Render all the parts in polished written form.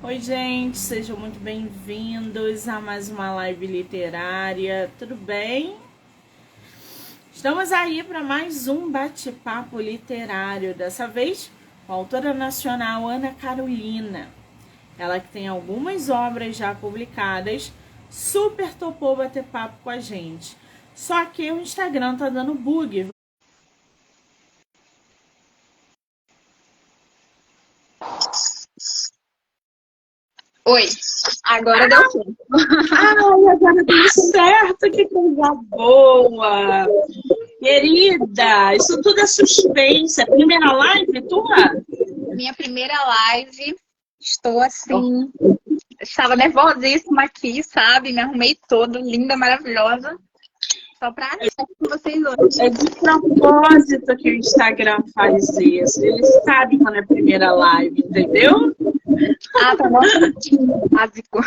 Oi, gente, sejam muito bem-vindos a mais uma live literária, tudo bem? Estamos aí para mais um bate-papo literário, dessa vez com a autora nacional Ana Carolina. Ela que tem algumas obras já publicadas, super topou bater papo com a gente. Só que o Instagram tá dando bug. Oi, agora deu certo. Ai, agora deu certo, que coisa boa! Querida, isso tudo é suspense. É a primeira live tua? Minha primeira live, estou assim, estava nervosíssima aqui, sabe? Me arrumei toda, linda, maravilhosa, só para estar com vocês hoje. É de propósito que o Instagram faz isso. Ele sabe quando é a primeira live, entendeu? Ah, tá bom, básico.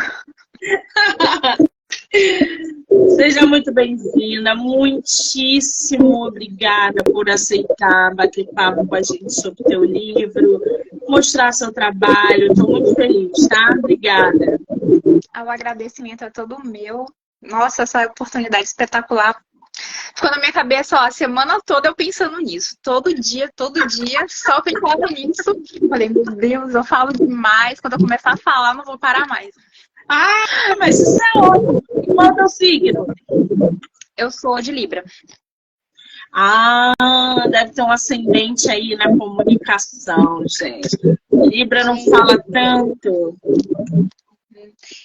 Seja muito bem-vinda, muitíssimo obrigada por aceitar bater papo com a gente sobre o teu livro, mostrar seu trabalho. Estou muito feliz, tá? Obrigada. O agradecimento é todo meu. Nossa, essa oportunidade espetacular. Ficou na minha cabeça, ó, a semana toda eu pensando nisso. Todo dia, só pensava nisso. Falei, meu Deus, eu falo demais. Quando eu começar a falar, não vou parar mais. Ah, mas isso é ótimo. Qual é o teu signo? Eu sou de Libra. Ah, deve ter um ascendente aí na comunicação, gente. Libra não fala tanto.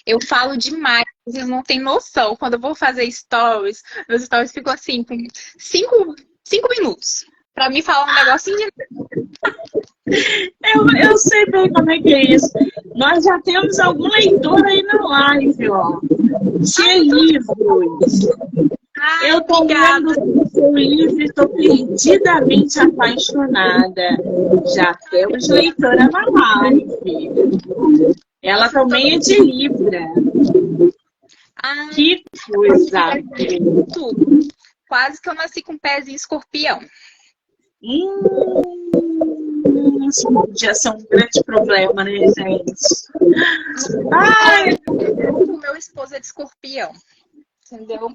Eu falo demais, vocês não têm noção. Quando eu vou fazer stories, meus stories ficam assim, com 5 minutos. Pra mim falar um negocinho de... Eu sei bem como é que é isso. Nós já temos algum leitor aí na live, ó. De livros. Eu tô lendo o seu livro e tô perdidamente apaixonada. Já temos leitora na live. Ela também é de Libra. Que coisa! Tudo. Quase que eu nasci com um pezinho escorpião. Isso podia ser um grande problema, né, gente? Ai. O meu esposo é de escorpião. Entendeu?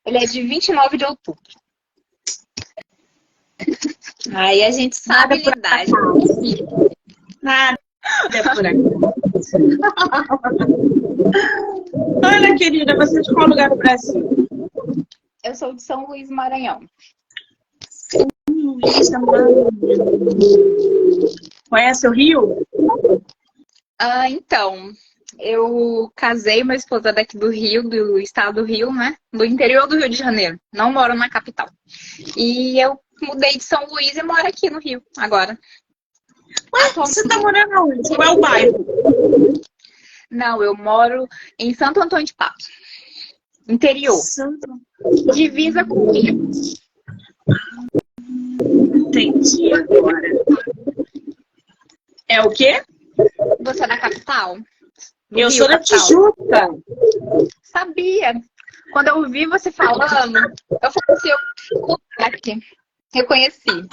Ele é de 29 de outubro. Aí a gente sabe lidar. Nada por aqui. Ana, querida, você é de qual lugar do Brasil? Eu sou de São Luís, Maranhão. São Luís, Maranhão. Conhece o Rio? Então, eu casei uma esposa daqui do Rio, do estado do Rio, né? Do interior do Rio de Janeiro. Não moro na capital. E eu mudei de São Luís e moro aqui no Rio, agora. Ué, você tá morando onde? Qual é o bairro? Não, eu moro em Santo Antônio de Patos. Interior. Divisa com o Rio. Entendi agora. É o quê? Você é da capital? Eu sou da Tijuca. Sabia. Quando eu ouvi você falando, eu falei assim, eu reconheci.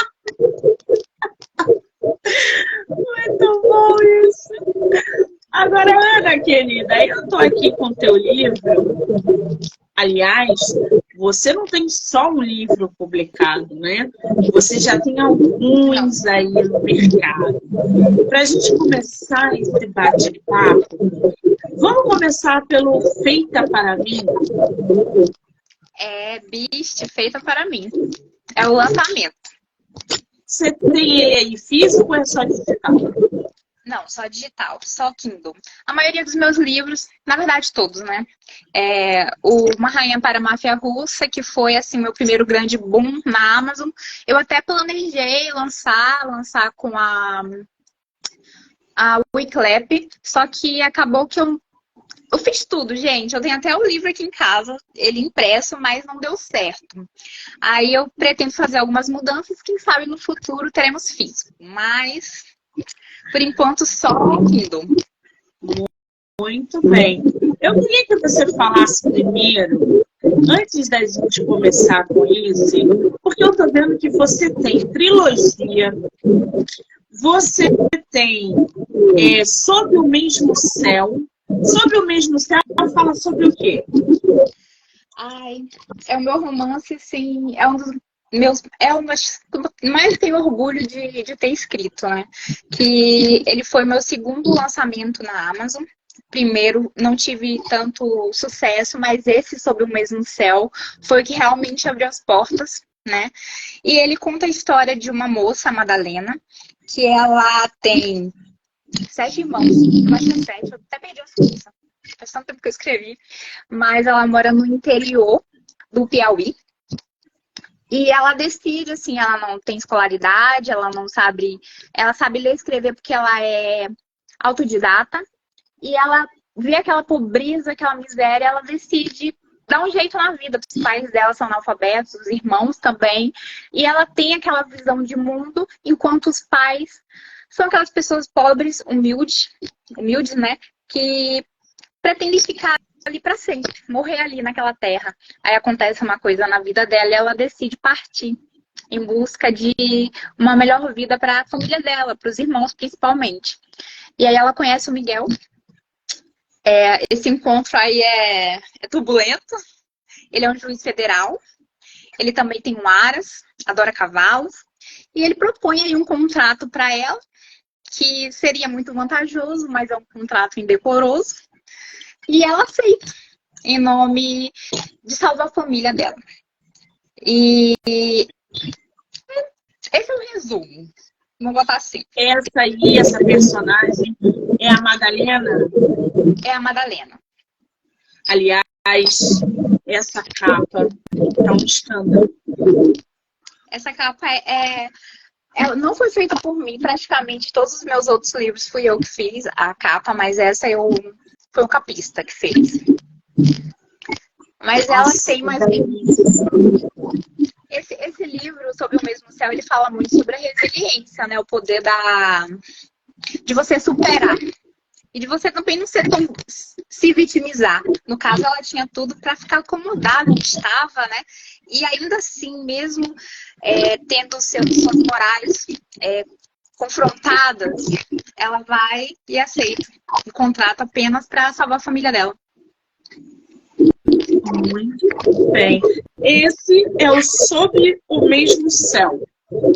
Muito bom isso. Agora, Ana, querida, eu tô aqui com o teu livro. Aliás, você não tem só um livro publicado, né? Você já tem alguns aí no mercado. Para a gente começar esse bate-papo, vamos começar pelo Feita para Mim? É Beast, Feita para Mim. É o lançamento. Você tem ele aí físico ou é só digital? Não, só digital, só Kindle. A maioria dos meus livros, na verdade todos, né? Uma Rainha para a Máfia Russa, que foi assim meu primeiro grande boom na Amazon. Eu até planejei lançar com a Wiclap, só que acabou que eu fiz tudo, gente. Eu tenho até o livro aqui em casa, ele impresso, mas não deu certo. Aí eu pretendo fazer algumas mudanças, quem sabe no futuro teremos físico. Mas, por enquanto, só Kindle. Muito bem. Eu queria que você falasse primeiro, antes da gente começar com isso, porque eu tô vendo que você tem trilogia, você tem Sob o Mesmo Céu. Sob o Mesmo Céu fala sobre o quê? Ai, é o meu romance, assim, é um dos meus, é uma mais tenho orgulho de ter escrito, né? Que ele foi meu segundo lançamento na Amazon. Primeiro, não tive tanto sucesso, mas esse Sob o Mesmo Céu foi o que realmente abriu as portas, né? E ele conta a história de uma moça, a Madalena, que ela tem 7 irmãos, eu acho que é 7, eu até perdi as contas. Faz tanto tempo que eu escrevi, mas ela mora no interior do Piauí. E ela decide, assim, ela não tem escolaridade, ela não sabe, ela sabe ler e escrever porque ela é autodidata. E ela vê aquela pobreza, aquela miséria, ela decide dar um jeito na vida. Os pais dela são analfabetos, os irmãos também. E ela tem aquela visão de mundo, enquanto os pais são aquelas pessoas pobres, humildes, né? Que pretendem ficar ali para sempre, morrer ali naquela terra. Aí acontece uma coisa na vida dela e ela decide partir em busca de uma melhor vida para a família dela, para os irmãos principalmente. E aí ela conhece o Miguel. Esse encontro aí é turbulento. Ele é um juiz federal. Ele também tem um aras, adora cavalos. E ele propõe aí um contrato para ela, que seria muito vantajoso, mas é um contrato indecoroso. E ela aceita, em nome de salvar a família dela. E esse é o resumo. Vamos botar assim. Essa personagem é a Madalena? É a Madalena. Aliás, essa capa é um escândalo. Essa capa ela não foi feita por mim. Praticamente todos os meus outros livros fui eu que fiz a capa, mas essa foi o capista que fez. Mas ela tem mais... Esse livro, Sob o Mesmo Céu, ele fala muito sobre a resiliência, né? O poder de você superar. E de você também não ser tão... se vitimizar. No caso, ela tinha tudo para ficar acomodada onde estava, né? E ainda assim, mesmo tendo suas morais confrontadas, ela vai e aceita o contrato apenas para salvar a família dela. Muito bem. Esse é o Sob o Mesmo Céu.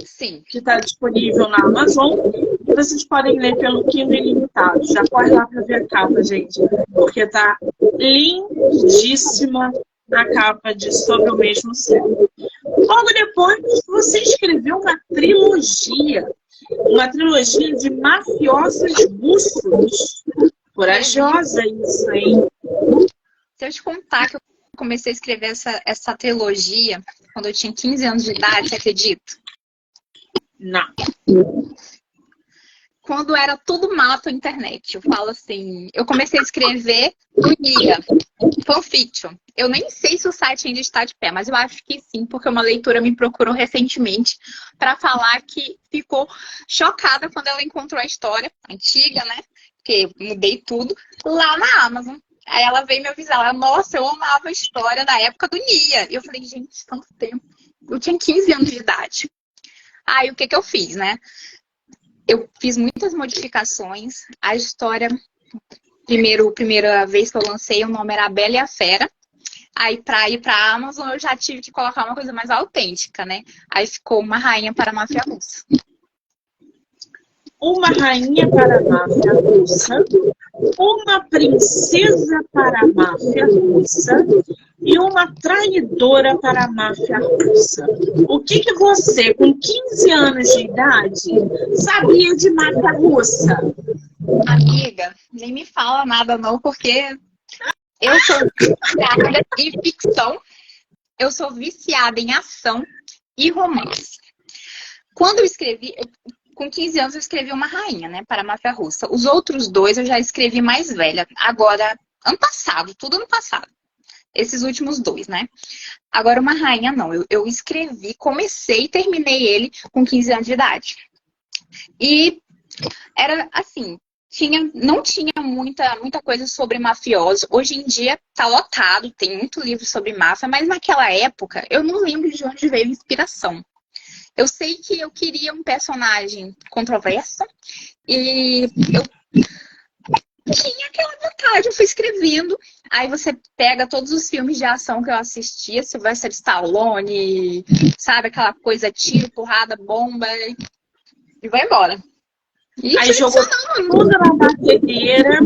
Sim. Que está disponível na Amazon. E vocês podem ler pelo Kindle Ilimitado. Já corre lá para ver a capa, gente. Porque tá lindíssima a capa de Sob o Mesmo Céu. Logo depois, você escreveu uma trilogia. Uma trilogia de mafiosos russos. Corajosa isso, hein? Se eu te contar que eu comecei a escrever essa trilogia quando eu tinha 15 anos de idade, você acredita? Não. Quando era tudo mato na internet. Eu falo assim, eu comecei a escrever do Nia, fanfiction. Eu nem sei se o site ainda está de pé, mas eu acho que sim, porque uma leitora me procurou recentemente para falar que ficou chocada quando ela encontrou a história antiga, né? Porque mudei tudo, lá na Amazon. Aí ela veio me avisar, ela, nossa, eu amava a história da época do Nia. E eu falei, gente, tanto tempo. Eu tinha 15 anos de idade. Aí o que eu fiz, né? Eu fiz muitas modificações. A história, primeira vez que eu lancei, o nome era A Bela e a Fera. Aí, para ir para a Amazon, eu já tive que colocar uma coisa mais autêntica, né? Aí ficou Uma Rainha para a Máfia Russa. Uma rainha para a máfia russa, uma princesa para a máfia russa e uma traidora para a máfia russa. O que você, com 15 anos de idade, sabia de máfia russa? Amiga, nem me fala nada não, porque eu sou viciada em ficção, eu sou viciada em ação e romance. Quando eu escrevi... Com 15 anos eu escrevi Uma Rainha, né, para a Máfia Russa. Os outros dois eu já escrevi mais velha. Agora, ano passado, tudo ano passado. Esses últimos dois, né? Agora, Uma Rainha não. Eu escrevi, comecei e terminei ele com 15 anos de idade. E era assim, não tinha muita coisa sobre mafiosos. Hoje em dia tá lotado, tem muito livro sobre máfia, mas naquela época eu não lembro de onde veio a inspiração. Eu sei que eu queria um personagem controverso e eu tinha aquela vontade, eu fui escrevendo. Aí você pega todos os filmes de ação que eu assistia, Sylvester Stallone, sabe? Aquela coisa, tiro, porrada, bomba, e vai embora. E aí jogou tudo na batedeira,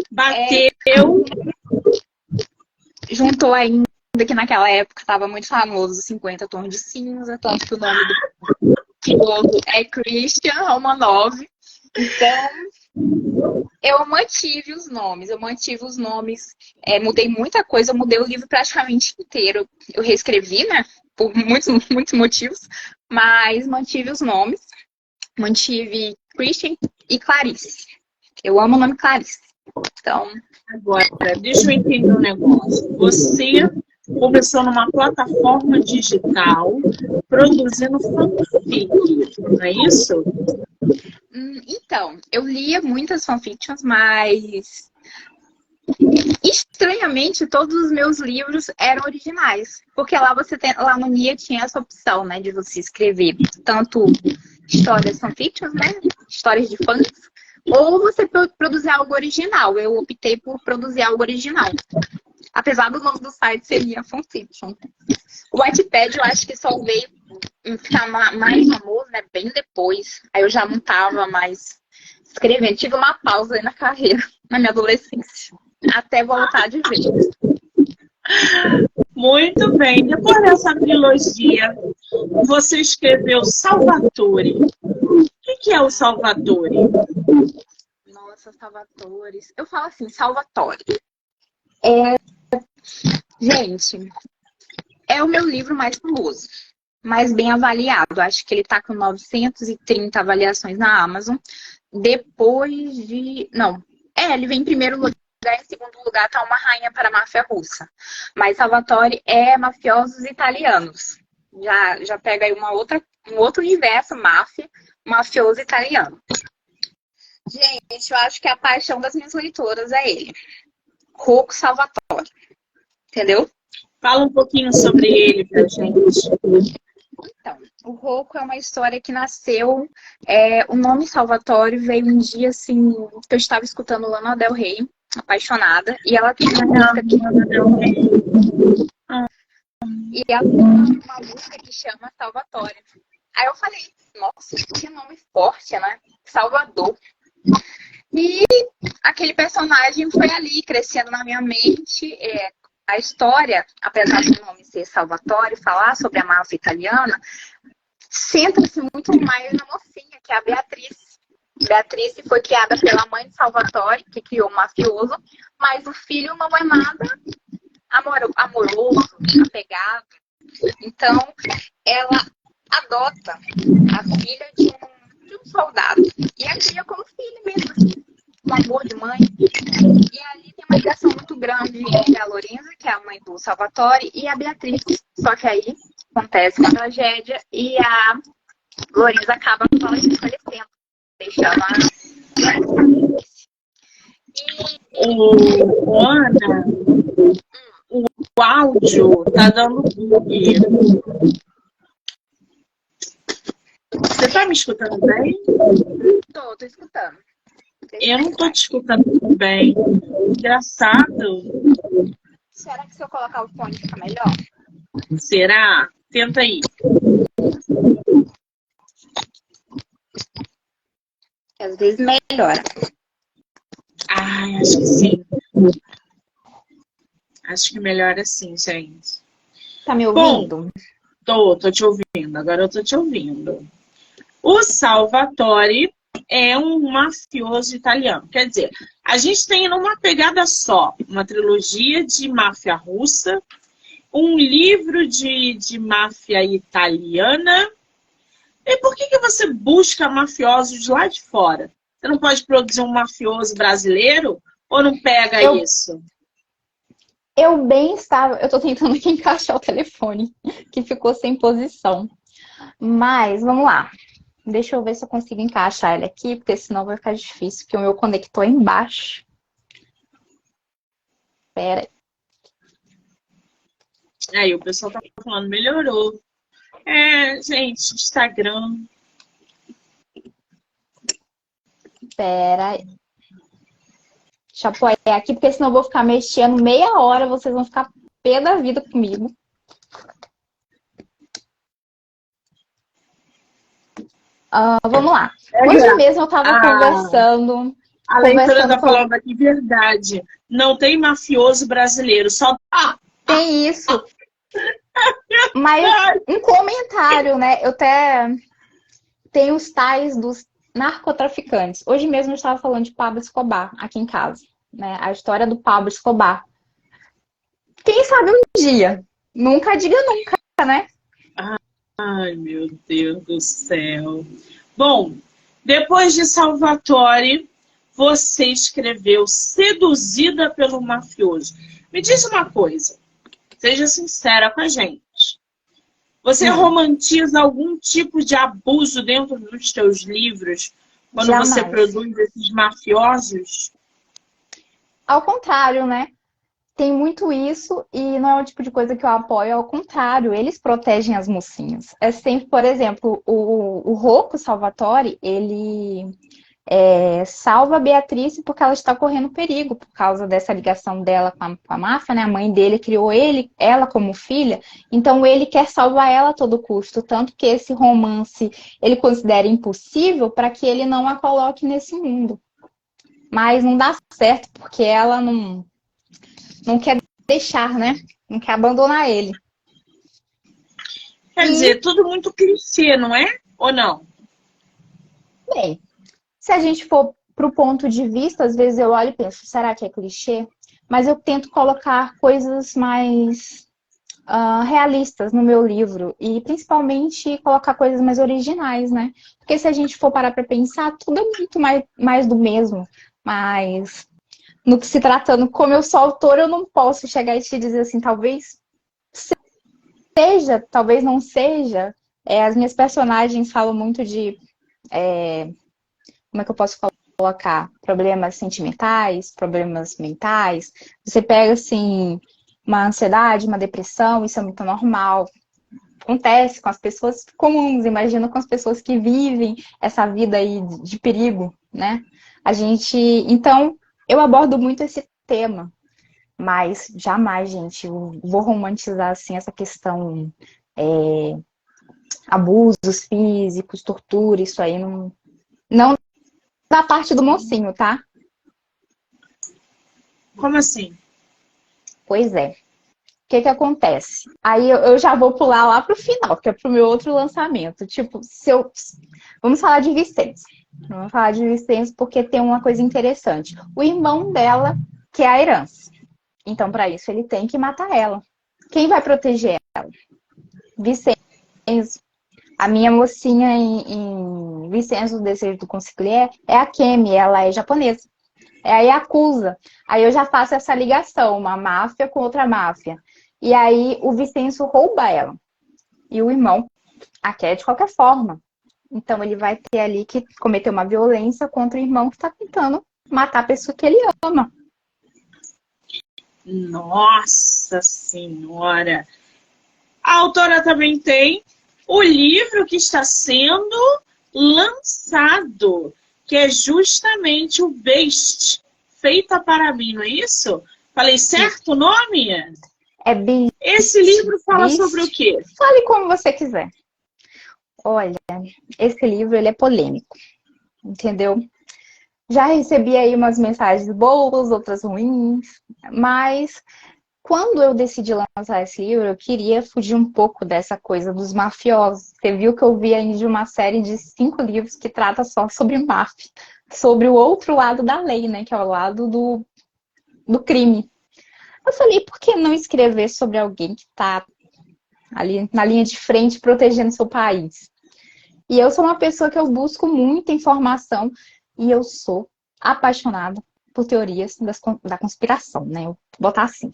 bateu. Juntou ainda que naquela época estava muito famoso 50 Tons de Cinza, tanto que o nome do piloto é Christian Romanov. Então, eu mantive os nomes, mudei muita coisa, eu mudei o livro praticamente inteiro. Eu reescrevi, né, por muitos motivos, mas mantive os nomes, mantive Christian e Clarice. Eu amo o nome Clarice. Então, agora, deixa eu entender um negócio. Você começou numa plataforma digital produzindo fanfic, não é isso? Então, eu lia muitas fanfictions, mas estranhamente todos os meus livros eram originais, porque lá no Nia tinha essa opção, né, de você escrever tanto histórias fanfictions, né, histórias de fãs, ou você produzir algo original. Eu optei por produzir algo original, apesar do nome do site ser Nia Fanfiction. O Wattpad eu acho que só veio ficar mais famoso, né, bem depois. Aí eu já não tava mais escrevendo. Tive uma pausa aí na carreira, na minha adolescência, até voltar de vez. Muito bem. Depois dessa trilogia, você escreveu Salvatore. O que é o Salvatore? Nossa, Salvatore. Eu falo assim, Salvatore. Gente, é o meu livro mais famoso, mais bem avaliado. Acho que ele tá com 930 avaliações na Amazon. Depois de... Não. Ele vem em primeiro lugar. Em segundo lugar tá Uma Rainha para a Máfia Russa. Mas Salvatore é Mafiosos Italianos. Já pega aí um outro universo, máfia, mafioso italiano. Gente, eu acho que a paixão das minhas leitoras é ele. Rocco Salvatore. Entendeu? Fala um pouquinho sobre ele pra gente. Então, o Rocco é uma história que nasceu... o nome Salvatore veio um dia, assim, que eu estava escutando Lana Del Rey, apaixonada, e ela tem uma música que... E ela tem uma música que chama Salvatore. Aí eu falei, nossa, que nome forte, né? Salvador. E aquele personagem foi ali, crescendo na minha mente. A história, apesar do nome ser Salvatore, falar sobre a máfia italiana, centra-se muito mais na mocinha, que é a Beatriz. Beatriz foi criada pela mãe de Salvatore, que criou um mafioso, mas o filho não é nada amoroso, apegado. Então, ela adota a filha de um soldado e a cria como filha mesmo, assim, com amor de mãe. E ali tem uma ligação muito grande entre a Lorenza, que é a mãe do Salvatore, e a Beatriz. Só que aí acontece uma tragédia e a Lorenza acaba falecendo, deixando a... Ana, o áudio tá dando bug. Você tá me escutando bem? Tô escutando. Eu não tô te escutando muito bem. Engraçado. Será que se eu colocar o fone fica melhor? Será? Tenta aí. Às vezes melhora. Ai, acho que sim. Acho que melhor assim, gente. Tá me ouvindo? Bom, tô te ouvindo. Agora eu tô te ouvindo. O Salvatore é um mafioso italiano. Quer dizer, a gente tem numa pegada só uma trilogia de máfia russa, um livro de máfia italiana. E por que você busca mafiosos lá de fora? Você não pode produzir um mafioso brasileiro? Ou não pega isso? Eu tô tentando aqui encaixar o telefone, que ficou sem posição. Mas, vamos lá. Deixa eu ver se eu consigo encaixar ele aqui, porque senão vai ficar difícil, porque o meu conector é embaixo. Espera aí. Aí, o pessoal tá falando, melhorou. É, gente, Instagram. Pera, deixa eu apoiar aqui, porque senão eu vou ficar mexendo meia hora, vocês vão ficar pé da vida comigo. Vamos lá. Hoje mesmo eu estava conversando. A leitora tá falando aqui verdade. Não tem mafioso brasileiro, só tem isso. Mas um comentário, né? Eu até tenho os tais dos narcotraficantes. Hoje mesmo eu estava falando de Pablo Escobar aqui em casa, né? A história do Pablo Escobar. Quem sabe um dia? Nunca diga nunca, né? Ai, meu Deus do céu. Bom, depois de Salvatore, você escreveu Seduzida pelo Mafioso. Me diz uma coisa, seja sincera com a gente. Você romantiza algum tipo de abuso dentro dos teus livros quando Jamais. Você produz esses mafiosos? Ao contrário, né? Tem muito isso e não é o tipo de coisa que eu apoio, ao contrário, eles protegem as mocinhas. É sempre, por exemplo, o Rocco Salvatore, ele salva a Beatriz porque ela está correndo perigo por causa dessa ligação dela com a máfia, né? A mãe dele criou ela como filha, então ele quer salvar ela a todo custo, tanto que esse romance ele considera impossível para que ele não a coloque nesse mundo. Mas não dá certo porque ela não quer deixar, né? Não quer abandonar ele. Quer dizer, tudo muito clichê, não é? Ou não? Bem, se a gente for pro ponto de vista, às vezes eu olho e penso, será que é clichê? Mas eu tento colocar coisas mais realistas no meu livro e principalmente colocar coisas mais originais, né? Porque se a gente for parar para pensar, tudo é muito mais do mesmo. Mas no que se tratando, como eu sou autora, eu não posso chegar e te dizer assim, talvez seja, talvez não seja. As minhas personagens falam muito de como é que eu posso colocar? Problemas sentimentais, problemas mentais. Você pega, assim, uma ansiedade, uma depressão, isso é muito normal. Acontece com as pessoas comuns, imagina com as pessoas que vivem essa vida aí de perigo, né? Então, eu abordo muito esse tema, mas jamais, gente, eu vou romantizar, assim, essa questão abusos físicos, tortura, isso aí não da parte do mocinho, tá? Como assim? Pois é. O que acontece? Aí eu já vou pular lá pro final, que é pro meu outro lançamento. Tipo, vamos falar de Vicêncio. Vamos falar de Vicêncio porque tem uma coisa interessante. O irmão dela quer a herança. Então, para isso, ele tem que matar ela. Quem vai proteger ela? Vicêncio. A minha mocinha em Vicêncio, do Desejo do Consigliere, é a Kemi, ela é japonesa. É a Yakuza. Aí eu já faço essa ligação, uma máfia com outra máfia. E aí o Vicêncio rouba ela. E o irmão a quer de qualquer forma. Então ele vai ter ali que cometer uma violência contra o irmão que está tentando matar a pessoa que ele ama. Nossa Senhora! A autora também tem o livro que está sendo lançado, que é justamente o Beast, Feita para Mim, não é isso? Falei certo o nome? É Beast. Esse livro fala sobre o quê? Fale como você quiser. Olha, esse livro ele é polêmico, entendeu? Já recebi aí umas mensagens boas, outras ruins, mas quando eu decidi lançar esse livro, eu queria fugir um pouco dessa coisa dos mafiosos. Você viu que eu vi aí de uma série de 5 livros que trata só sobre máfia, sobre o outro lado da lei, né? Que é o lado do crime. Eu falei, por que não escrever sobre alguém que está ali na linha de frente protegendo seu país? E eu sou uma pessoa que eu busco muita informação e eu sou apaixonada por teorias da conspiração, né? Eu vou botar assim.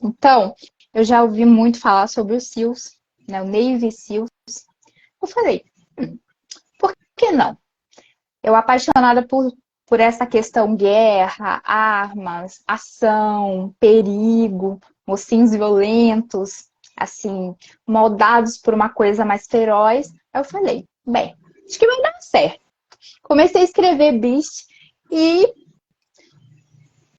Então, eu já ouvi muito falar sobre os SEALs, né? O Navy SEALs. Eu falei, por que não? Eu apaixonada por essa questão guerra, armas, ação, perigo, mocinhos violentos. assim, moldados por uma coisa mais feroz. Aí eu falei, bem, acho que vai dar certo. Comecei a escrever Beast e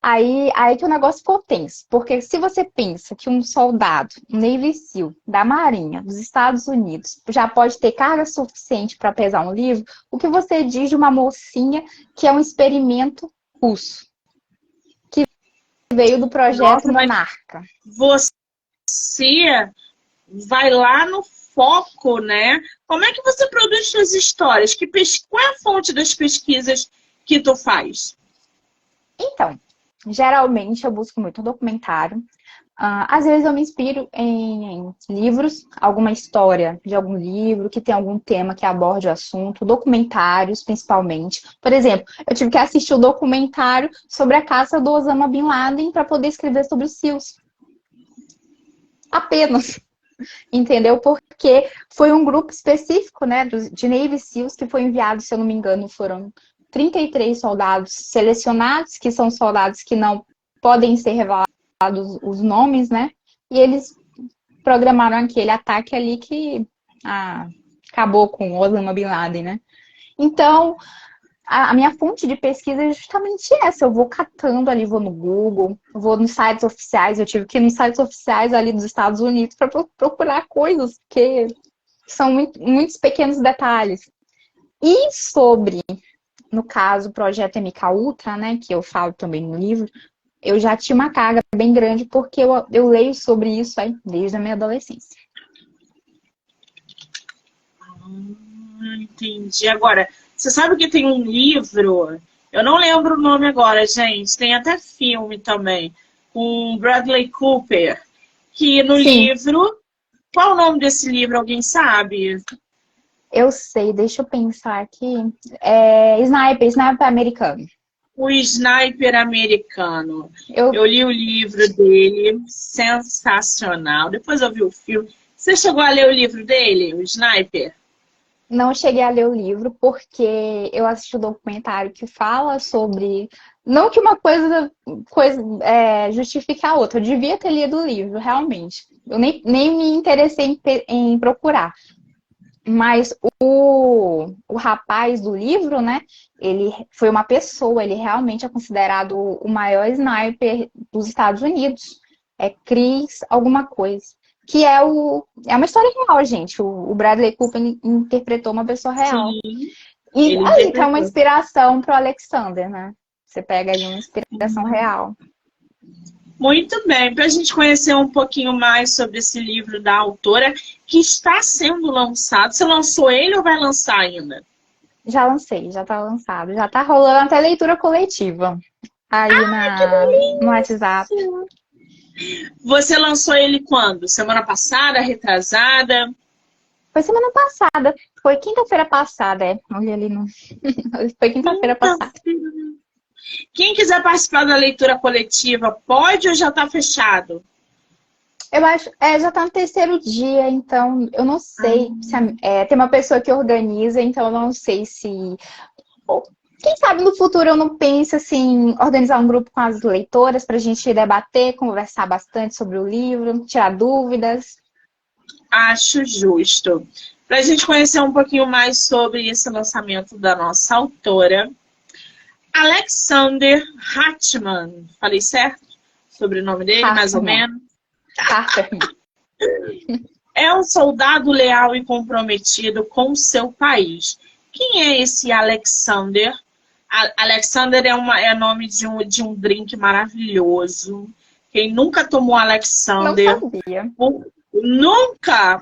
aí que o negócio ficou tenso. Porque se você pensa que um soldado, um Navy SEAL da Marinha dos Estados Unidos já pode ter carga suficiente para pesar um livro, o que você diz de uma mocinha que é um experimento russo, que veio do projeto Nossa, mas Monarca? você vai lá no foco, né? Como é que você produz suas histórias? Qual é a fonte das pesquisas que tu faz? Então, geralmente eu busco muito documentário. Às vezes eu me inspiro em livros, alguma história de algum livro que tem algum tema que aborde o assunto, documentários principalmente. Por exemplo, eu tive que assistir o documentário sobre a caça do Osama Bin Laden para poder escrever sobre os SEALs. Apenas. Entendeu? Porque foi um grupo específico, né, de Navy SEALs que foi enviado, se eu não me engano, foram 33 soldados selecionados, que são soldados que não podem ser revelados os nomes, né? E eles programaram aquele ataque ali que acabou com o Osama Bin Laden, né? Então, a minha fonte de pesquisa é justamente essa. Eu vou catando ali, vou no Google, vou nos sites oficiais. Eu tive que ir nos sites oficiais ali dos Estados Unidos para procurar coisas, que são muitos pequenos detalhes. E sobre, no caso, o projeto MK Ultra, né, que eu falo também no livro, eu já tinha uma carga bem grande, porque eu leio sobre isso aí desde a minha adolescência. Entendi. Agora, você sabe que tem um livro, eu não lembro o nome agora, gente, tem até filme também, com Bradley Cooper, que no Sim. livro, qual o nome desse livro, alguém sabe? Eu sei, deixa eu pensar aqui. Sniper americano. O Sniper Americano. Eu Eu li o livro dele, sensacional. Depois eu vi o filme. Você chegou a ler o livro dele, o Sniper? não cheguei a ler o livro porque eu assisti o documentário que fala sobre. Não que uma coisa justifique a outra. Eu devia ter lido o livro, realmente. Eu nem me interessei em procurar. Mas o rapaz do livro, né? Ele foi uma pessoa, ele realmente é considerado o maior sniper dos Estados Unidos. É Chris alguma coisa. Que é uma história real, gente. O Bradley Cooper interpretou uma pessoa real. Sim, E ele aí tá uma interpretou. inspiração pro Alexander, né? Você pega aí uma inspiração real. Muito bem, para a gente conhecer um pouquinho mais sobre esse livro da autora, que está sendo lançado. Você lançou ele ou vai lançar ainda? Já lancei, já tá lançado. Já tá rolando até leitura coletiva. Aí no WhatsApp. Você lançou ele quando? Semana passada, retrasada? Foi semana passada. Foi quinta-feira passada, é. Olha ali no. Foi quinta-feira passada. Quem quiser participar da leitura coletiva, pode ou já está fechado? Eu acho, já tá no terceiro dia, então eu não sei se tem uma pessoa que organiza, então eu não sei se. Quem sabe no futuro eu não penso assim, organizar um grupo com as leitoras para a gente debater, conversar bastante sobre o livro, tirar dúvidas. Acho justo. Para a gente conhecer um pouquinho mais sobre esse lançamento da nossa autora, Alexander Hartman. Falei certo? Sobre o nome dele, mais ou menos? É um soldado leal e comprometido com o seu país. Quem é esse Alexander? Alexander é nome de um drink maravilhoso. Quem nunca tomou Alexander? Não sabia. Nunca?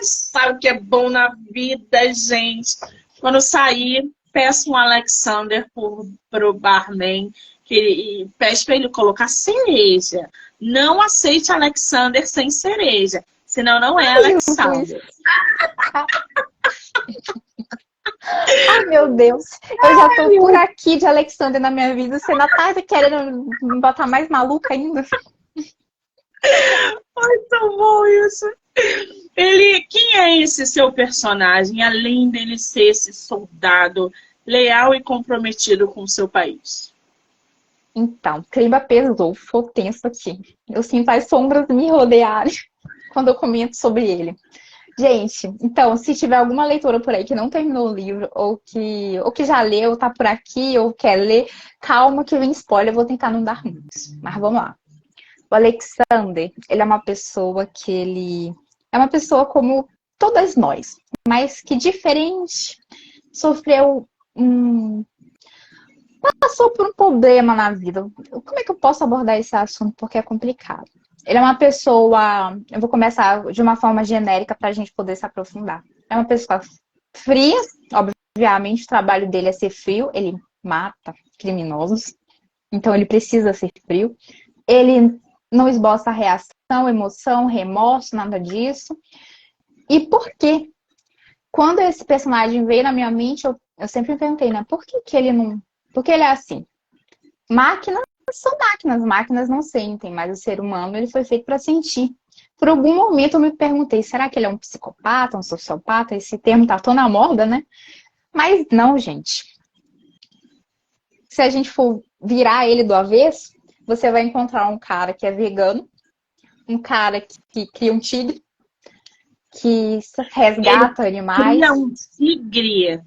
Sabe o que é bom na vida, gente? Quando sair, peça um Alexander pro barman e pede para ele colocar cereja. Não aceite Alexander sem cereja, senão não é Alexander. Ai, meu Deus. Eu já tô por aqui de Alexander na minha vida. Você ainda tá querendo me botar mais maluca ainda? Muito bom isso. Quem é esse seu personagem, além dele ser esse soldado leal e comprometido com o seu país? Então, o clima pesou, ficou tenso aqui. Eu sinto as sombras me rodearem. quando eu comento sobre ele. Gente, então, se tiver alguma leitora por aí que não terminou o livro, ou que já leu, tá por aqui, ou quer ler, calma que vem spoiler, eu vou tentar não dar muitos. Mas vamos lá. O Alexander, ele é uma pessoa que ele... É uma pessoa como todas nós, mas que diferente, sofreu passou por um problema na vida. Como é que eu posso abordar esse assunto? Porque é complicado. Ele é uma pessoa... Eu vou começar de uma forma genérica para a gente poder se aprofundar. É uma pessoa fria, obviamente o trabalho dele é ser frio, ele mata criminosos, então ele precisa ser frio. Ele não esboça reação, emoção, remorso, nada disso. E por quê? Quando esse personagem veio na minha mente, eu sempre me perguntei, né? Por que ele não... Por que ele é assim? Máquinas são máquinas não sentem, mas o ser humano ele foi feito para sentir. Por algum momento eu me perguntei, será que ele é um psicopata, um sociopata? Esse termo tá tão na moda, né? Mas não, gente. Se a gente for virar ele do avesso, você vai encontrar um cara que é vegano, um cara que cria um tigre, que resgata animais. Cria um tigre.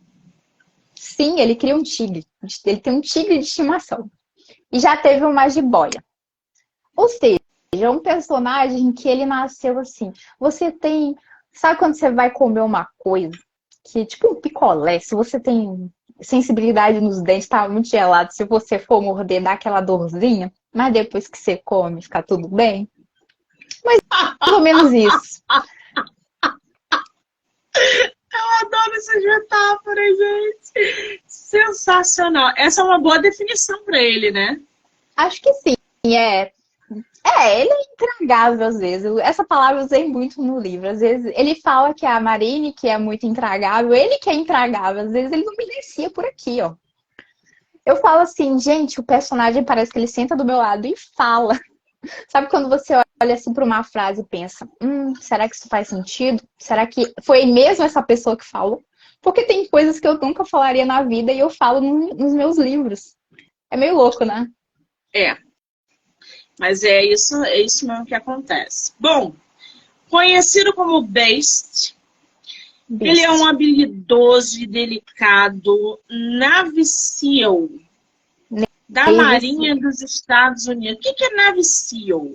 Sim, ele cria um tigre. Ele tem um tigre de estimação. E já teve uma jiboia. Ou seja, é um personagem que ele nasceu assim. Você tem... Sabe quando você vai comer uma coisa? Que tipo um picolé. Se você tem sensibilidade nos dentes, tá muito gelado. Se você for morder, dá aquela dorzinha. Mas depois que você come, fica tudo bem. Mas mais ou menos isso. Eu adoro essas metáforas, gente. Sensacional. Essa é uma boa definição para ele, né? Acho que sim. Ele é intragável às vezes. Essa palavra eu usei muito no livro. Às vezes ele fala que é a Marine que é muito intragável. Ele que é intragável. Às vezes ele não me descia por aqui, ó. Eu falo assim, gente, o personagem parece que ele senta do meu lado e fala. Sabe quando você olha assim para uma frase e pensa, será que isso faz sentido? Será que foi mesmo essa pessoa que falou? Porque tem coisas que eu nunca falaria na vida e eu falo nos meus livros. É meio louco, né? É. Mas é isso mesmo que acontece. Bom, conhecido como Beast, ele é um habilidoso e delicado Navy SEAL da Marinha dos Estados Unidos. O que é Navy SEAL?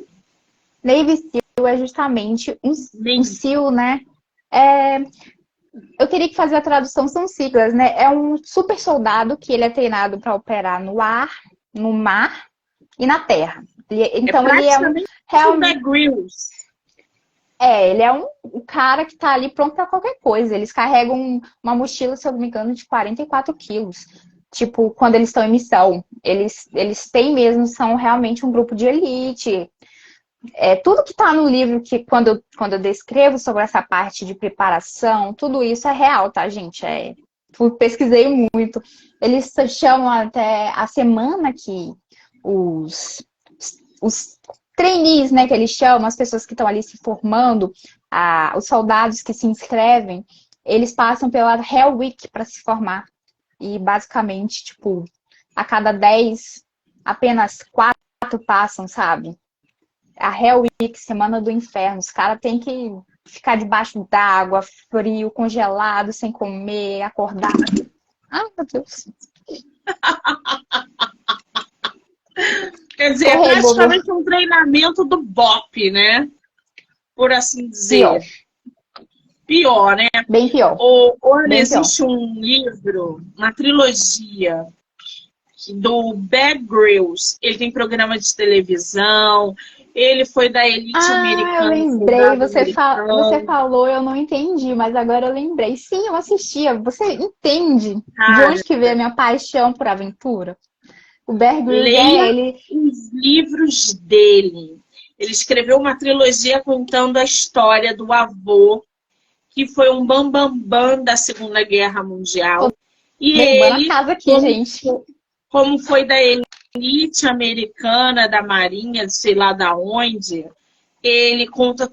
Navy SEAL é justamente um SEAL, né? Eu teria que fazer a tradução, são siglas, né? É um super soldado que ele é treinado para operar no ar, no mar e na terra. Então ele é um realmente... ele é um cara que tá ali pronto para qualquer coisa. Eles carregam uma mochila, se eu não me engano, de 44 quilos. Tipo, quando eles estão em missão, eles têm mesmo, são realmente um grupo de elite. Tudo que está no livro, que quando eu descrevo sobre essa parte de preparação, tudo isso é real, tá, gente? Pesquisei muito. Eles chamam até a semana que os trainees, né, que eles chamam, as pessoas que estão ali se formando, os soldados que se inscrevem, eles passam pela Hell Week para se formar. E basicamente, tipo, a cada 10, apenas 4 passam, sabe? A Hell Week, Semana do Inferno. Os caras têm que ficar debaixo d'água, frio, congelado, sem comer, acordar. Ai, meu Deus. Quer dizer, é praticamente um treinamento do BOP, né? Por assim dizer. Pior, né? Bem pior. Existe um livro, uma trilogia do Bear Grylls. Ele tem programa de televisão, ele foi da elite americana. Eu lembrei, você falou, eu não entendi, mas agora eu lembrei. Sim, eu assistia. Você entende de onde que veio a minha paixão por aventura? O Bear Grylls, os livros dele. Ele escreveu uma trilogia contando a história do avô, que foi um bambambam da Segunda Guerra Mundial. E ele, casa aqui, gente. Como foi da elite americana, da Marinha, sei lá da onde, ele conta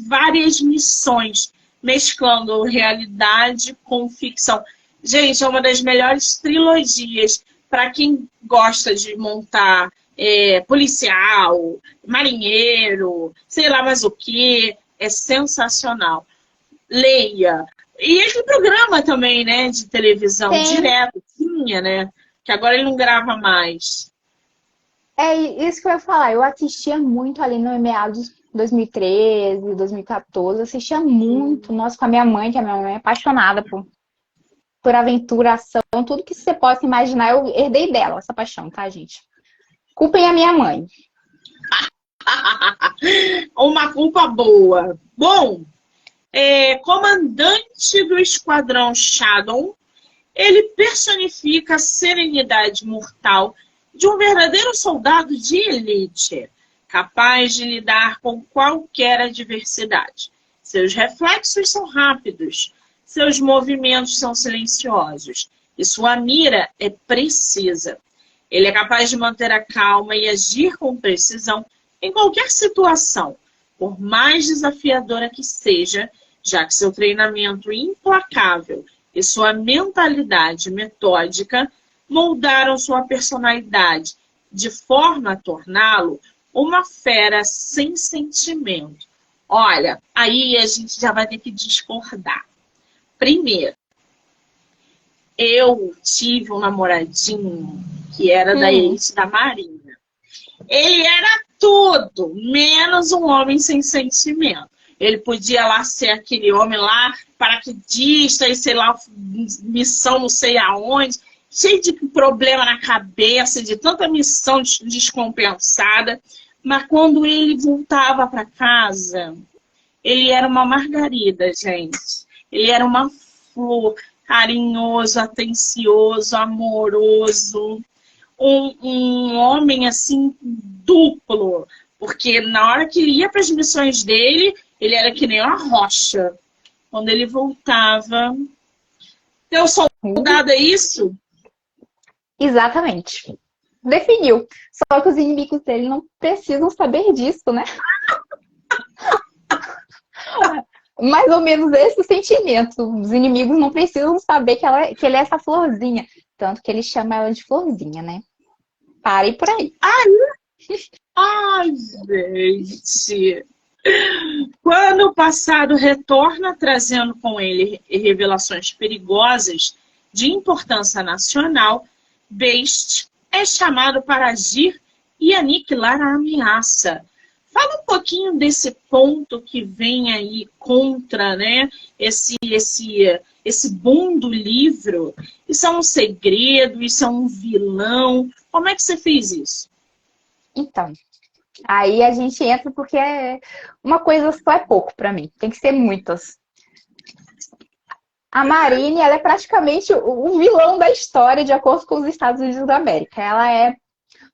várias missões, mesclando realidade com ficção. Gente, é uma das melhores trilogias. para quem gosta de montar policial, marinheiro, sei lá mais o que, é sensacional. Leia. E ele programa também, né, de televisão direto, tinha, né? Que agora ele não grava mais. É isso que eu ia falar. Eu assistia muito ali no meados de 2013, 2014. Assistia muito, nossa, com a minha mãe, que a minha mãe é apaixonada por aventura, ação, tudo que você possa imaginar, eu herdei dela, essa paixão, tá, gente? Culpem a minha mãe. Uma culpa boa. Bom, comandante do Esquadrão Shadow, ele personifica a serenidade mortal de um verdadeiro soldado de elite, capaz de lidar com qualquer adversidade. Seus reflexos são rápidos, seus movimentos são silenciosos e sua mira é precisa. Ele é capaz de manter a calma e agir com precisão em qualquer situação, por mais desafiadora que seja, já que seu treinamento implacável e sua mentalidade metódica moldaram sua personalidade de forma a torná-lo uma fera sem sentimento. Olha, aí a gente já vai ter que discordar. Primeiro, eu tive um namoradinho que era da elite da Marinha. Ele era tudo, menos um homem sem sentimento. Ele podia lá ser aquele homem lá, paraquedista e sei lá, missão não sei aonde, cheio de problema na cabeça, de tanta missão descompensada. Mas quando ele voltava para casa, ele era uma margarida, gente. Ele era uma flor, carinhoso, atencioso, amoroso. Um homem, assim, duplo. Porque na hora que ele ia para as missões dele, ele era que nem uma rocha. Quando ele voltava... Teu soldado é isso? Exatamente. Definiu. Só que os inimigos dele não precisam saber disso, né? Mais ou menos esse sentimento. Os inimigos não precisam saber que ele é essa florzinha. Tanto que ele chama ela de florzinha, né? Pare por aí. Ai, gente. Quando o passado retorna, trazendo com ele revelações perigosas de importância nacional, Beist é chamado para agir e aniquilar a ameaça. Fala um pouquinho desse ponto que vem aí contra, né, esse boom do livro. Isso é um segredo? Isso é um vilão? Como é que você fez isso? Então, aí a gente entra porque uma coisa só é pouco para mim. Tem que ser muitas. A Marine, ela é praticamente o vilão da história, de acordo com os Estados Unidos da América. Ela é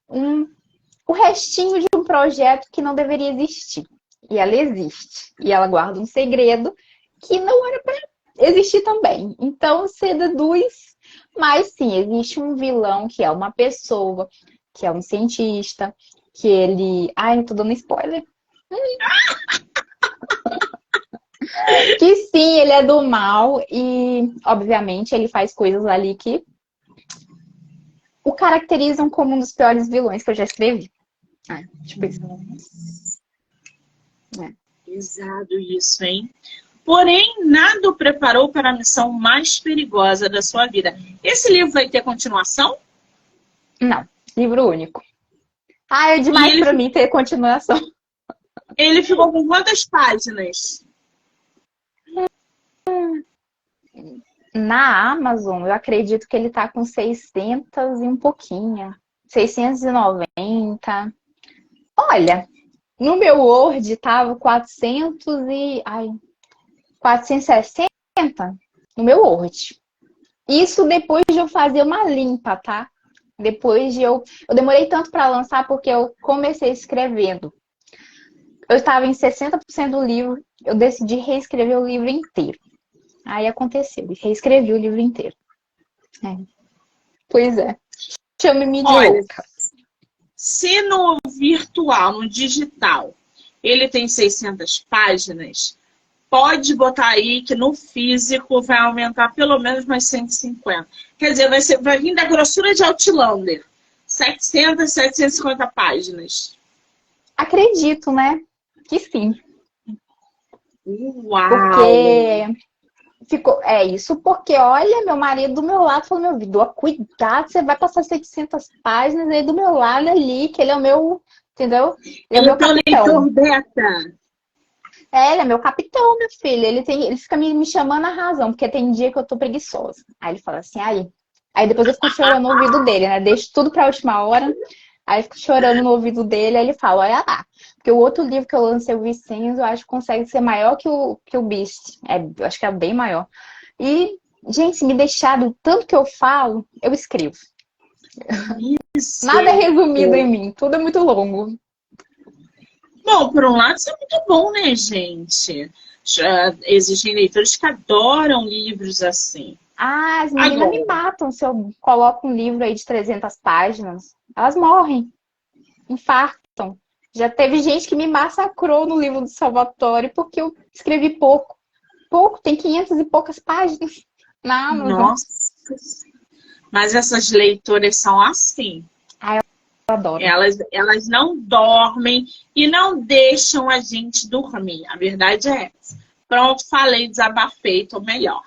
o restinho de um projeto que não deveria existir. E ela existe. E ela guarda um segredo que não era para existir também. Então, você deduz. Mas, sim, existe um vilão que é uma pessoa, que é um cientista, que ele... Ai, eu tô dando spoiler. Que sim, ele é do mal e, obviamente, ele faz coisas ali que o caracterizam como um dos piores vilões que eu já escrevi. Tipo isso. Pesado isso, hein? Porém, nada o preparou para a missão mais perigosa da sua vida. Esse livro vai ter continuação? Não, livro único. É demais para mim ter continuação. Ele ficou com quantas páginas? Na Amazon, eu acredito que ele tá com 600 e um pouquinho. 690. Olha, no meu Word tava 460 no meu Word. Isso depois de eu fazer uma limpa, tá? Depois de eu demorei tanto para lançar porque eu comecei escrevendo. Eu estava em 60% do livro, eu decidi reescrever o livro inteiro. Aí aconteceu, reescrevi o livro inteiro. Pois é. Chame-me de louca. Se no virtual, no digital, ele tem 600 páginas, pode botar aí que no físico vai aumentar pelo menos mais 150. Quer dizer, vai vir da grossura de Outlander. 700, 750 páginas. Acredito, né? Que sim. Uau! Porque ficou, isso porque, olha, meu marido do meu lado falou, meu Vitor, cuidado, você vai passar 600 páginas aí do meu lado ali, que ele é o meu, entendeu? Ele é o meu capitão. Leitor beta. Ele é meu capitão, meu filho. Ele fica me chamando a razão, porque tem dia que eu tô preguiçosa. Aí ele fala assim, aí depois eu fico chorando no ouvido dele, né? Deixo tudo pra última hora. Aí eu fico chorando no ouvido dele, aí ele fala, olha lá. Porque o outro livro que eu lancei, o Vicenzo, eu acho que consegue ser maior que o Beast. Eu acho que é bem maior. E, gente, se me deixar do tanto que eu falo, eu escrevo. Isso. Nada é resumido em mim, tudo é muito longo. Bom, por um lado, isso é muito bom, né, gente? Já existem leitores que adoram livros assim. As meninas me matam se eu coloco um livro aí de 300 páginas. Elas morrem, infartam. Já teve gente que me massacrou no livro do Salvatore porque eu escrevi pouco. Pouco, tem 500 e poucas páginas. Nossa. Mas essas leitoras são assim. Eu adoro. Elas não dormem e não deixam a gente dormir. A verdade é essa. Pronto, falei, desabafei, tô melhor.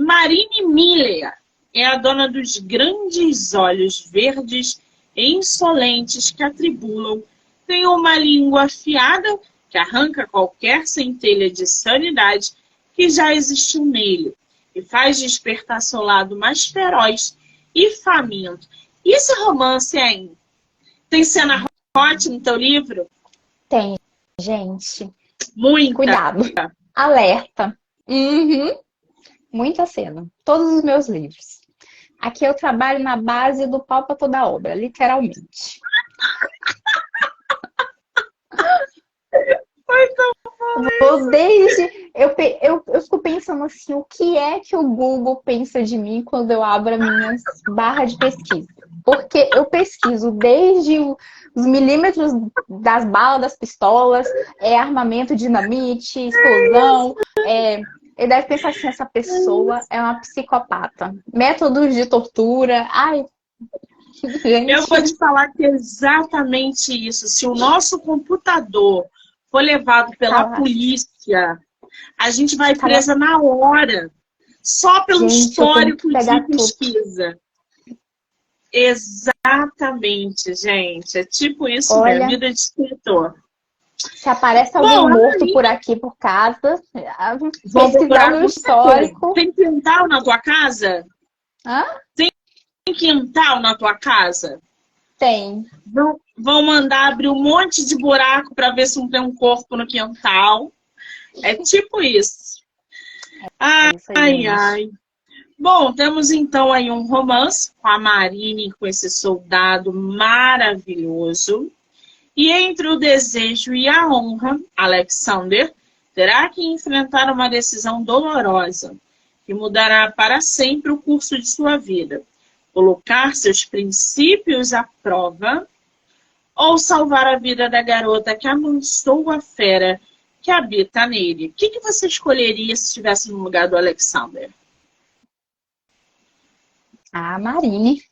Marine Miller é a dona dos grandes olhos verdes e insolentes que atribulam. Tem uma língua afiada que arranca qualquer centelha de sanidade que já existiu nele e faz despertar seu lado mais feroz e faminto. E esse romance, hein? Tem cena hot no teu livro? Tem, gente. Muita. Cuidado. Alerta. Muita cena. Todos os meus livros. Aqui eu trabalho na base do pau pra toda obra, literalmente. Eu fico pensando assim, o que é que o Google pensa de mim quando eu abro as minhas barras de pesquisa? Porque eu pesquiso desde os milímetros das balas, das pistolas, armamento, dinamite, explosão. Ele deve pensar assim, essa pessoa é uma psicopata. Métodos de tortura. Ai, gente. Eu vou te falar que é exatamente isso. Se o nosso computador for levado pela polícia, a gente vai presa na hora. Só pelo histórico de pesquisa. Exatamente, gente. É tipo isso mesmo, vida de escritor. Se aparece alguém morto por aqui, por casa, pesquisar no histórico. Tem quintal na tua casa? Hã? Tem quintal na tua casa? Tem. Vão mandar abrir um monte de buraco para ver se não tem um corpo no quintal. É tipo isso. Ai. Bom, temos então aí um romance com a Marine, com esse soldado maravilhoso. E entre o desejo e a honra, Alexander terá que enfrentar uma decisão dolorosa que mudará para sempre o curso de sua vida. Colocar seus princípios à prova ou salvar a vida da garota que amansou a fera que habita nele. O que você escolheria se estivesse no lugar do Alexander? A Marine.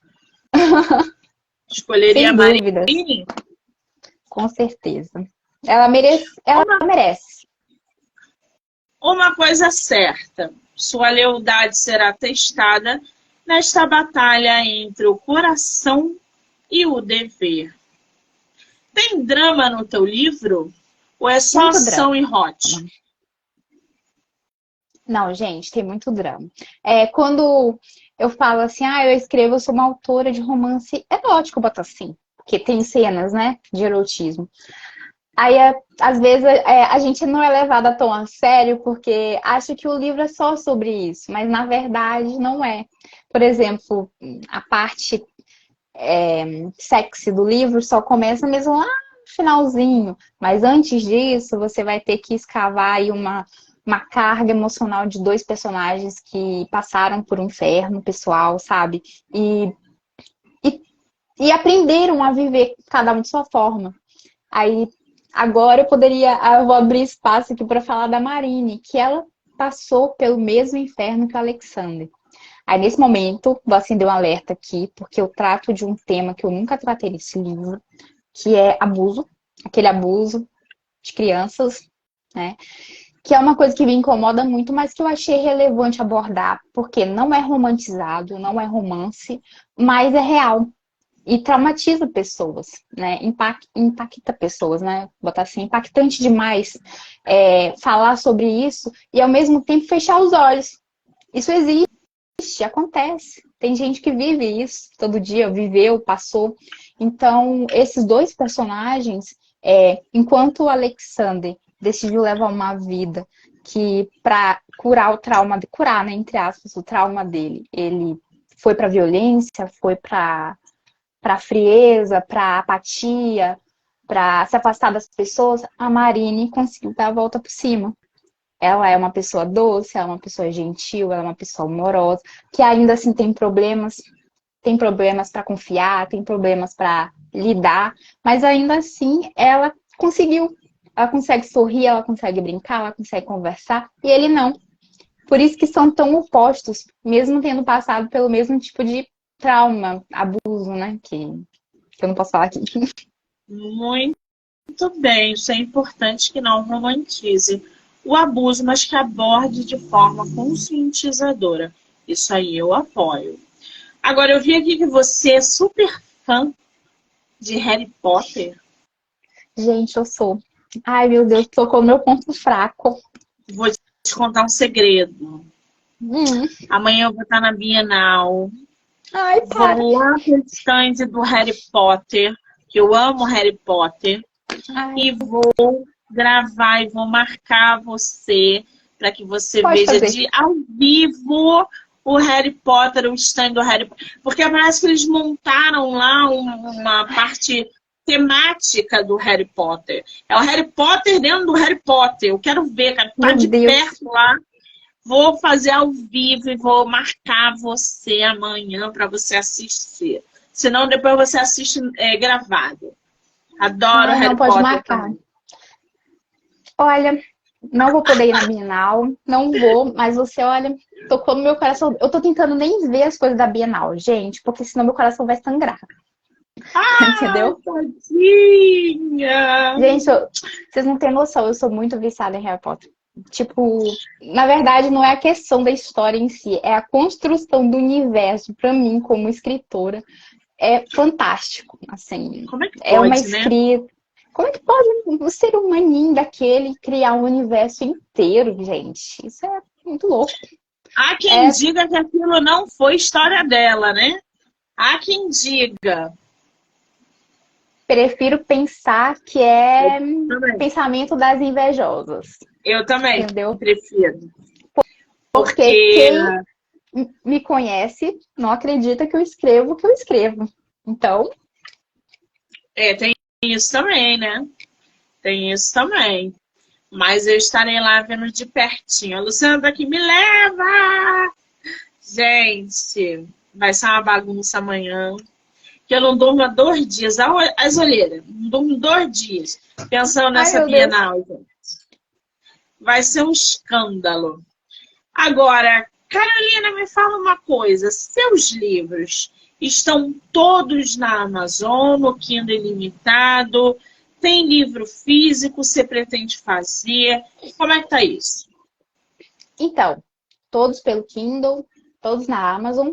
Escolheria a Marine? Com certeza. Ela merece. Uma coisa certa, sua lealdade será testada nesta batalha entre o coração e o dever. Tem drama no teu livro? Ou é só ação e hot? Não, gente, tem muito drama. Quando eu falo assim, eu sou uma autora de romance erótico, boto assim. Porque tem cenas, né, de erotismo. Aí, às vezes, a gente não é levada tão a sério porque acha que o livro é só sobre isso. Mas, na verdade, não é. Por exemplo, a parte sexy do livro só começa mesmo lá no finalzinho. Mas antes disso, você vai ter que escavar aí uma carga emocional de 2 personagens que passaram por um inferno pessoal, sabe? E aprenderam a viver cada um de sua forma. Aí Agora eu vou abrir espaço aqui para falar da Marine, que ela passou pelo mesmo inferno que o Alexander. Aí, nesse momento, vou acender um alerta aqui, porque eu trato de um tema que eu nunca tratei nesse livro, que é abuso, aquele abuso de crianças, né? Que é uma coisa que me incomoda muito, mas que eu achei relevante abordar, porque não é romantizado, não é romance, mas é real. E traumatiza pessoas, né? Impacta pessoas, né? Botar assim, impactante demais falar sobre isso e ao mesmo tempo fechar os olhos. Isso existe, acontece. Tem gente que vive isso todo dia, viveu, passou. Então, esses dois personagens, enquanto o Alexander decidiu levar uma vida que, para curar o trauma, curar, né, entre aspas, o trauma dele, ele foi para violência, foi para frieza, para apatia, para se afastar das pessoas, a Marine conseguiu dar a volta por cima. Ela é uma pessoa doce, ela é uma pessoa gentil, ela é uma pessoa amorosa, que ainda assim tem problemas para confiar, tem problemas para lidar, mas ainda assim ela conseguiu. Ela consegue sorrir, ela consegue brincar, ela consegue conversar, e ele não. Por isso que são tão opostos, mesmo tendo passado pelo mesmo tipo de trauma, abuso, né? Que eu não posso falar aqui. Muito bem, isso é importante que não romantize o abuso, mas que aborde de forma conscientizadora. Isso aí eu apoio. Agora, eu vi aqui que você é super fã de Harry Potter. Gente, eu sou. Ai, meu Deus, tocou no meu ponto fraco. Vou te contar um segredo. Amanhã eu vou estar na Bienal. Ai, para. Vou lá pro stand do Harry Potter, que eu amo Harry Potter. Ai, E vou gravar e vou marcar você para que você pode veja fazer. ao vivo o Harry Potter, o stand do Harry Potter. Porque parece que eles montaram lá uma parte temática do Harry Potter. É o Harry Potter dentro do Harry Potter. Eu quero ver, cara. Tá Meu de Deus. perto lá. Vou fazer ao vivo e vou marcar você amanhã para você assistir. Senão depois você assiste gravado. Adoro Ai, não Harry pode Potter marcar. também. Olha, não vou poder ir na Bienal, não vou, mas você, olha, tocou no meu coração. Eu tô tentando nem ver as coisas da Bienal, gente, porque senão meu coração vai sangrar. Entendeu? Tadinha! Gente, vocês não têm noção, eu sou muito viciada em Harry Potter. Tipo, na verdade, não é a questão da história em si, é a construção do universo, pra mim, como escritora, é fantástico. Assim, Como é que é uma pode, né? escrita. Como é que pode um ser humaninho daquele criar um universo inteiro, gente? Isso é muito louco. Há quem É, diga que aquilo não foi história dela, né? Há quem diga. prefiro pensar que é Também. pensamento das invejosas, Eu também entendeu? prefiro. Porque Porque quem me conhece não acredita que eu escrevo o que eu escrevo. Então, tem isso também, né? Tem isso também. Mas eu estarei lá vendo de pertinho. A Luciana tá aqui, me leva! Gente, vai ser uma bagunça amanhã. Que eu não durmo há 2 dias. As olheiras, não durmo 2 dias. Pensando ai nessa meu Deus. Bienal, gente. Vai ser um escândalo. Agora, Carolina, me fala uma coisa. Seus livros estão todos na Amazon, no Kindle Ilimitado? Tem livro físico? Você pretende fazer? Como é que tá isso? Então, todos pelo Kindle, todos na Amazon.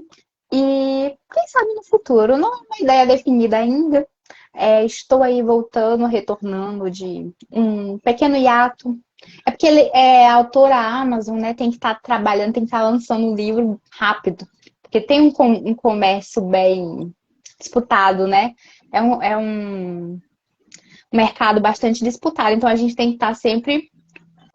E quem sabe no futuro, não é uma ideia definida ainda. Estou aí voltando, retornando de um pequeno hiato. É porque ele é autora Amazon, né? Tem que estar trabalhando, tem que estar lançando o livro rápido. Porque tem um comércio bem disputado, né? É um mercado bastante disputado. Então a gente tem que estar sempre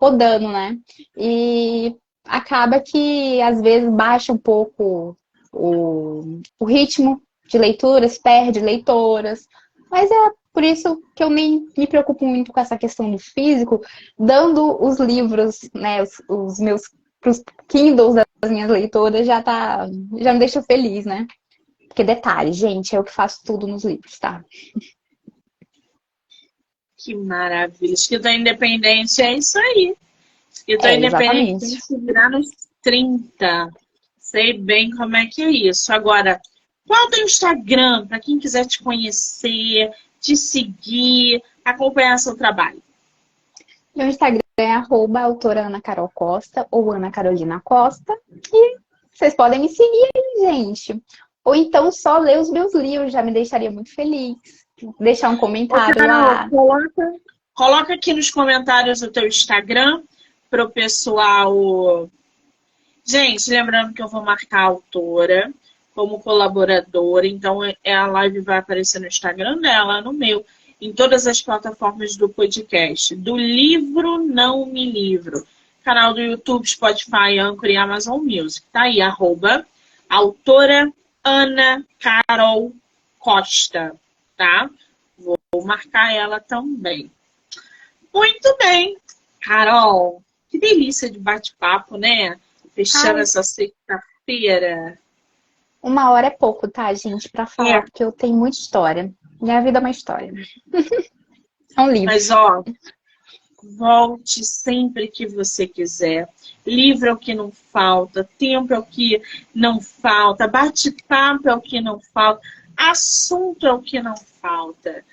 rodando, né? E acaba que às vezes baixa um pouco o ritmo de leituras, perde leitoras. Mas é por isso que eu nem me preocupo muito com essa questão do físico, dando os livros, né, os meus pros Kindles das minhas leitoras já me deixa feliz, né? Porque detalhe, gente, eu que faço tudo nos livros, tá? Que maravilha. Escritor independente é isso aí. Escritor independente tem que se virar nos 30. Sei bem como é que é isso. Agora, qual é o teu Instagram para quem quiser te conhecer, te seguir, acompanhar seu trabalho? Meu Instagram é @autora Ana Carol Costa ou Ana Carolina Costa. E vocês podem me seguir aí, gente. Ou então só ler os meus livros, já me deixaria muito feliz. Deixar um comentário lá. Coloca aqui nos comentários o teu Instagram para o pessoal. Gente, lembrando que eu vou marcar a autora como colaboradora, então a live vai aparecer no Instagram dela, no meu, em todas as plataformas do podcast. Do Livro Não Me Livro. Canal do YouTube, Spotify, Anchor e Amazon Music. Tá aí, @autora Ana Carol Costa, tá? Vou marcar ela também. Muito bem. Carol, que delícia de bate-papo, né? Fechando essa sexta-feira. 1 hora é pouco, tá, gente? Pra falar, porque eu tenho muita história. Minha vida é uma história. É um livro. Mas, ó, volte sempre que você quiser. Livro é o que não falta, tempo é o que não falta, bate-papo é o que não falta, assunto é o que não falta.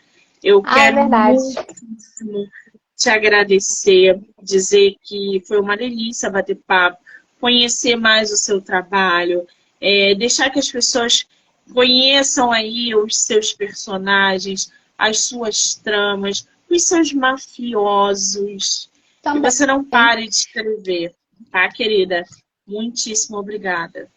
Eu quero muitíssimo te agradecer, dizer que foi uma delícia bater papo, conhecer mais o seu trabalho, deixar que as pessoas conheçam aí os seus personagens, as suas tramas, os seus mafiosos. Também. E você não pare de escrever, tá, querida? Muitíssimo obrigada.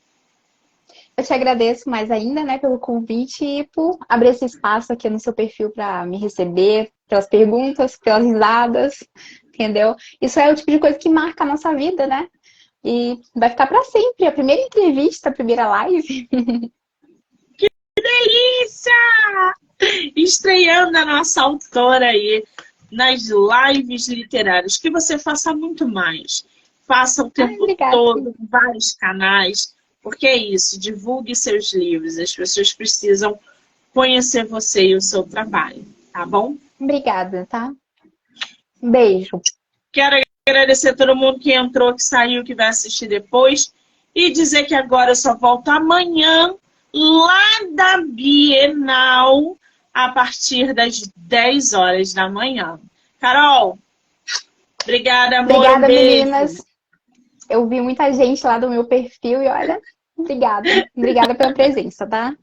Eu te agradeço mais ainda, né, pelo convite e por abrir esse espaço aqui no seu perfil para me receber, pelas perguntas, pelas risadas, entendeu? Isso é o tipo de coisa que marca a nossa vida, né? E vai ficar para sempre. A primeira entrevista, a primeira live. Que delícia! Estreando a nossa autora aí nas lives literárias. Que você faça muito mais. Faça o tempo todo, em vários canais. Porque é isso, divulgue seus livros. As pessoas precisam conhecer você e o seu trabalho, tá bom? Obrigada, tá? Um beijo. Quero agradecer a todo mundo que entrou, que saiu, que vai assistir depois. E dizer que agora eu só volto amanhã, lá da Bienal, a partir das 10 horas da manhã. Carol, obrigada, amor. Obrigada, meninas. Eu vi muita gente lá do meu perfil e olha, obrigada. Obrigada pela presença, tá?